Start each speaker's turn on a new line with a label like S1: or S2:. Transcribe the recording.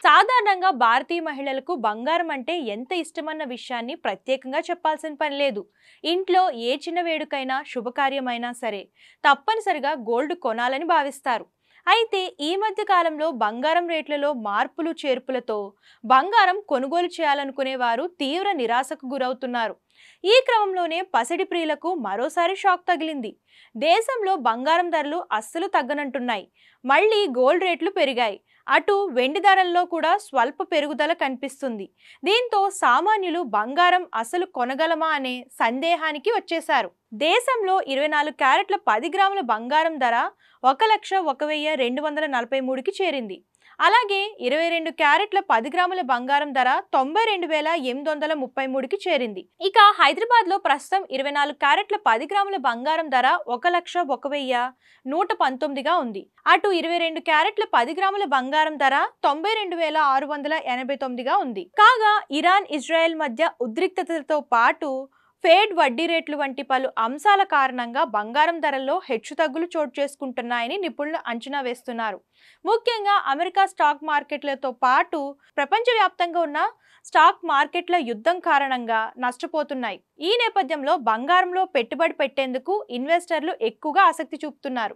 S1: సాధారణంగా భారతీయ మహిళలకు బంగారం అంటే ఎంత ఇష్టమన్న విషయాన్ని ప్రత్యేకంగా చెప్పాల్సిన పని లేదు. ఇంట్లో ఏ చిన్న వేడుకైనా శుభకార్యమైనా సరే తప్పనిసరిగా గోల్డ్ కొనాలని భావిస్తారు. అయితే ఈ మధ్య కాలంలో బంగారం రేట్లలో మార్పులు చేర్పులతో బంగారం కొనుగోలు చేయాలనుకునే వారు తీవ్ర నిరాశకు గురవుతున్నారు. ఈ క్రమంలోనే పసిడి ప్రియులకు మరోసారి షాక్ తగిలింది. దేశంలో బంగారం ధరలు అస్సలు తగ్గనంటున్నాయి. మళ్ళీ గోల్డ్ రేట్లు పెరిగాయి. అటు వెండి ధరల్లో కూడా స్వల్ప పెరుగుదల కనిపిస్తుంది. దీంతో సామాన్యులు బంగారం అసలు కొనగలమా అనే సందేహానికి వచ్చేశారు. దేశంలో 24 క్యారెట్ల 10 గ్రాముల బంగారం ధర 1,01,243కి చేరింది. అలాగే 22 క్యారెట్ల 10 గ్రాముల బంగారం ధర 92,833కి చేరింది. ఇక హైదరాబాద్ లో ప్రస్తుతం 24 క్యారెట్ల 10 గ్రాముల బంగారం ధర 1,01,119గా ఉంది. అటు 22 క్యారెట్ల 10 గ్రాముల బంగారం ధర 92,689గా ఉంది. కాగా ఇరాన్, ఇజ్రాయెల్ మధ్య ఉద్రిక్తతలతో పాటు ఫెడ్ వడ్డీ రేట్లు వంటి పలు అంశాల కారణంగా బంగారం ధరల్లో హెచ్చుతగ్గులు చోటు చేసుకుంటున్నాయని నిపుణులు అంచనా వేస్తున్నారు. ముఖ్యంగా అమెరికా స్టాక్ మార్కెట్లతో పాటు ప్రపంచవ్యాప్తంగా ఉన్న స్టాక్ మార్కెట్ల యుద్ధం కారణంగా నష్టపోతున్నాయి. ఈ నేపథ్యంలో బంగారంలో పెట్టుబడి పెట్టేందుకు ఇన్వెస్టర్లు ఎక్కువగా ఆసక్తి చూపుతున్నారు.